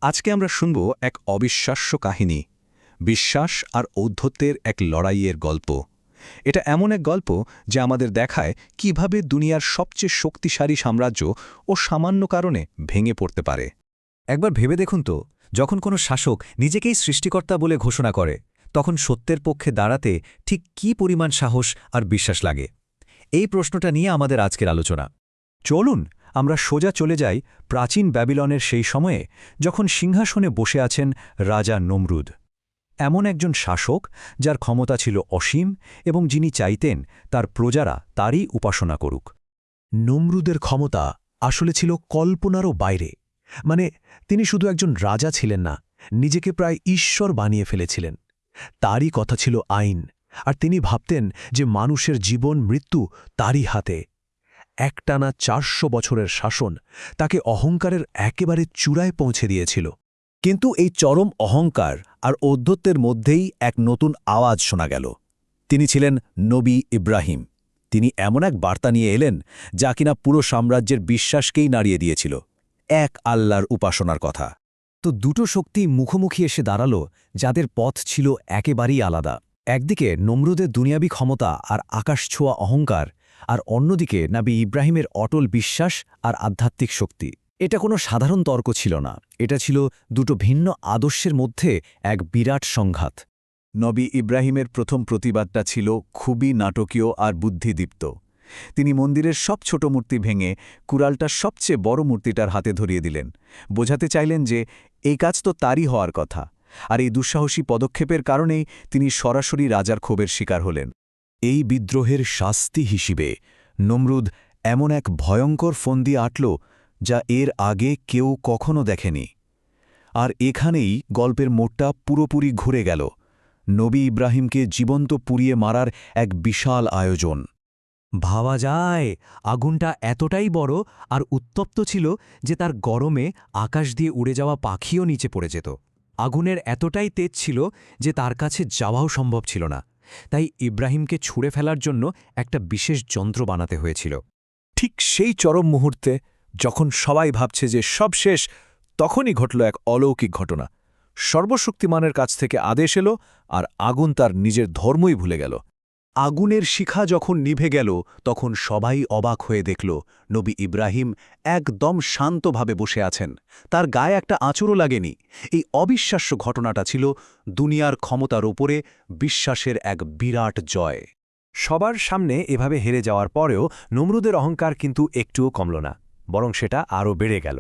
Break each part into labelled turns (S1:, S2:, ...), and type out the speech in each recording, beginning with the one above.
S1: আজকে আমরা শুনব এক অবিশ্বাস্য কাহিনী, বিশ্বাস আর ঔদ্ধত্যের এক লড়াইয়ের গল্প। এটা এমন এক গল্প যা আমাদের দেখায় কিভাবে দুনিয়ার সবচেয়ে শক্তিশালী সাম্রাজ্য ও সামান্য কারণে ভেঙে পড়তে পারে।
S2: একবার ভেবে দেখুন তো, যখন কোনো শাসক নিজেকেই সৃষ্টিকর্তা বলে ঘোষণা করে, তখন সত্যের পক্ষে দাঁড়াতে ঠিক কী পরিমাণ সাহস আর বিশ্বাস লাগে। এই প্রশ্নটা নিয়ে আমাদের আজকের আলোচনা। চলুন আমরা সোজা চলে যাই প্রাচীন ব্যাবিলনের সেই সময়ে, যখন সিংহাসনে বসে আছেন রাজা নমরুদ। এমন একজন শাসক যার ক্ষমতা ছিল অসীম এবং যিনি চাইতেন তার প্রজারা তারই উপাসনা করুক।
S3: নমরুদের ক্ষমতা আসলে ছিল কল্পনারও বাইরে। মানে, তিনি শুধু একজন রাজা ছিলেন না, নিজেকে প্রায় ঈশ্বর বানিয়ে ফেলেছিলেন। তারই কথা ছিল আইন, আর তিনি ভাবতেন যে মানুষের জীবন মৃত্যু তারই হাতে। একটানা ৪০০ বছরের শাসন তাকে অহংকারের একেবারে চূড়ায় পৌঁছে দিয়েছিল।
S2: কিন্তু এই চরম অহংকার আর ঔদ্ধত্যের মধ্যেই এক নতুন আওয়াজ শোনা গেল। তিনি ছিলেন নবী ইব্রাহিম। তিনি এমন এক বার্তা নিয়ে এলেন যা কিনা পুরো সাম্রাজ্যের বিশ্বাসকেই নাড়িয়ে দিয়েছিল, এক আল্লাহর উপাসনার কথা। তো দুটো শক্তি মুখোমুখি এসে দাঁড়াল, যাদের পথ ছিল একেবারেই আলাদা। একদিকে নমরুদের দুনিয়াবী ক্ষমতা আর আকাশছোঁয়া অহংকার, আর অন্যদিকে নবী ইব্রাহিমের অটল বিশ্বাস আর আধ্যাত্মিক শক্তি। এটা কোনো সাধারণ তর্ক ছিল না, এটা ছিল দুটো ভিন্ন আদর্শের মধ্যে এক বিরাট সংঘাত।
S1: নবী ইব্রাহিমের প্রথম প্রতিবাদটা ছিল খুবই নাটকীয় আর বুদ্ধিদীপ্ত। তিনি মন্দিরের সব ছোট মূর্তি ভেঙে কুড়ালটার সবচেয়ে বড় মূর্তিটার হাতে ধরিয়ে দিলেন। বোঝাতে চাইলেন যে এই কাজ তো তারই হওয়ার কথা, আর এই দুঃসাহসী পদক্ষেপের কারণেই তিনি সরাসরি রাজার ক্ষোভের শিকার হলেন।
S3: এই বিদ্রোহের শাস্তি হিসেবে নমরুদ এমন এক ভয়ঙ্কর ফন্দি আঁটল যা এর আগে কেউ কখনো দেখেনি। আর এখানেই গল্পের মোড়টা পুরোপুরি ঘুরে গেল। নবী ইব্রাহিমকে জীবন্ত পুড়িয়ে মারার এক বিশাল আয়োজন।
S2: ভাবা যায়, আগুনটা এতটাই বড় আর উত্তপ্ত ছিল যে তার গরমে আকাশ দিয়ে উড়ে যাওয়া পাখিও নিচে পড়ে যেত। আগুনের এতটাই তেজ ছিল যে তার কাছে যাওয়াও সম্ভব ছিল না। তাই ইব্রাহিমকে ছুঁড়ে ফেলার জন্য একটা বিশেষ যন্ত্র বানাতে হয়েছিল।
S3: ঠিক সেই চরম মুহূর্তে, যখন সবাই ভাবছে যে সব শেষ, তখনই ঘটল এক অলৌকিক ঘটনা। সর্বশক্তিমানের কাছ থেকে আদেশ এলো, আর আগুন তার নিজের ধর্মই ভুলে গেল। আগুনের শিখা যখন নিভে গেল, তখন সবাই অবাক হয়ে দেখল নবী ইব্রাহিম একদম শান্তভাবে বসে আছেন। তার গায়ে একটা আঁচড়ও লাগেনি। এই অবিশ্বাস্য ঘটনাটা ছিল দুনিয়ার ক্ষমতার ওপরে বিশ্বাসের এক বিরাট জয়।
S2: সবার সামনে এভাবে হেরে যাওয়ার পরেও নমরুদের অহংকার কিন্তু একটুও কমল না, বরং সেটা আরও বেড়ে গেল।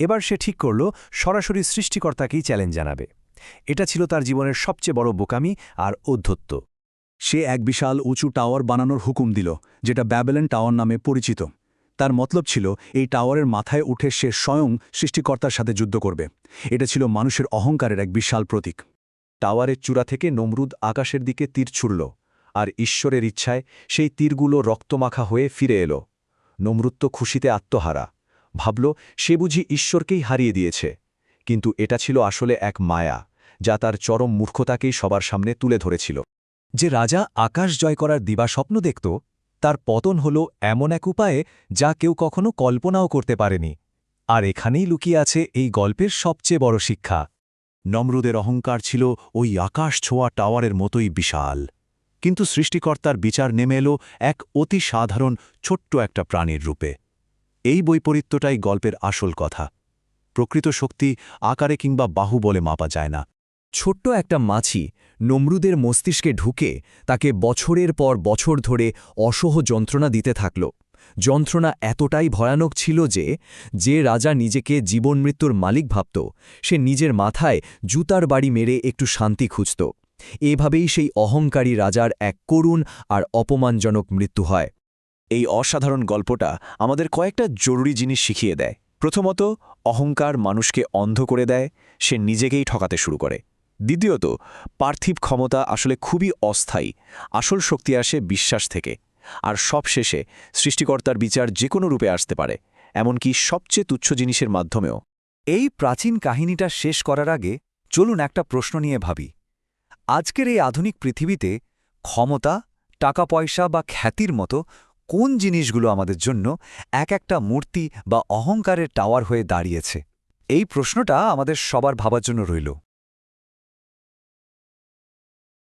S2: এবার সে ঠিক করল সরাসরি সৃষ্টিকর্তাকেই চ্যালেঞ্জ জানাবে। এটা ছিল তার জীবনের সবচেয়ে বড় বোকামি আর ঔদ্ধত্য।
S1: সে এক বিশাল উঁচু টাওয়ার বানানোর হুকুম দিল, যেটা ব্যাবিলন টাওয়ার নামে পরিচিত। তার মতলব ছিল এই টাওয়ারের মাথায় উঠে সে স্বয়ং সৃষ্টিকর্তার সাথে যুদ্ধ করবে। এটা ছিল মানুষের অহংকারের এক বিশাল প্রতীক। টাওয়ারের চূড়া থেকে নমরুদ আকাশের দিকে তীর ছুড়ল, আর ঈশ্বরের ইচ্ছায় সেই তীরগুলো রক্তমাখা হয়ে ফিরে এলো। নমরুদ তো খুশিতে আত্মহারা, ভাবল সে বুঝি ঈশ্বরকেই হারিয়ে দিয়েছে। কিন্তু এটা ছিল আসলে এক মায়া, যা তার চরম মূর্খতাকেই সবার সামনে তুলে ধরেছিল।
S3: যে রাজা আকাশ জয় করার দিবাস্বপ্ন দেখত, তার পতন হল এমন এক উপায়ে যা কেউ কখনো কল্পনাও করতে পারেনি। আর এখানেই লুকিয়ে আছে এই গল্পের সবচেয়ে বড় শিক্ষা। নমরুদের অহংকার ছিল ওই আকাশ ছোঁয়া টাওয়ারের মতোই বিশাল, কিন্তু সৃষ্টিকর্তার বিচার নেমে এলো এক অতি সাধারণ ছোট্ট একটা প্রাণীর রূপে। এই বৈপরীত্যটাই গল্পের আসল কথা। প্রকৃত শক্তি আকারে কিংবা বাহুবলে মাপা যায় না।
S2: ছোট্ট একটা মাছি নমরুদের মস্তিষ্কে ঢুকে তাকে বছরের পর বছর ধরে অসহ যন্ত্রণা দিতে থাকল। যন্ত্রণা এতটাই ভয়ানক ছিল যে যে রাজা নিজেকে জীবনমৃত্যুর মালিক ভাবত, সে নিজের মাথায় জুতার বাড়ি মেরে একটু শান্তি খুঁজত। এভাবেই সেই অহংকারী রাজার এক করুণ আর অপমানজনক মৃত্যু হয়।
S3: এই অসাধারণ গল্পটা আমাদের কয়েকটা জরুরি জিনিস শিখিয়ে দেয়। প্রথমত, অহংকার মানুষকে অন্ধ করে দেয়, সে নিজেকেই ঠকাতে শুরু করে। দ্বিতীয়ত, পার্থিব ক্ষমতা আসলে খুবই অস্থায়ী, আসল শক্তি আসে বিশ্বাস থেকে। আর সবশেষে, সৃষ্টিকর্তার বিচার যে কোনো রূপে আসতে পারে, এমনকি সবচেয়ে তুচ্ছ জিনিসের মাধ্যমেও।
S2: এই প্রাচীন কাহিনীটা শেষ করার আগে চলুন একটা প্রশ্ন নিয়ে ভাবি। আজকের এই আধুনিক পৃথিবীতে ক্ষমতা, টাকা পয়সা বা খ্যাতির মতো কোন জিনিসগুলো আমাদের জন্য এক একটা মূর্তি বা অহংকারের টাওয়ার হয়ে দাঁড়িয়েছে?
S4: এই প্রশ্নটা আমাদের সবার ভাবার জন্য রইল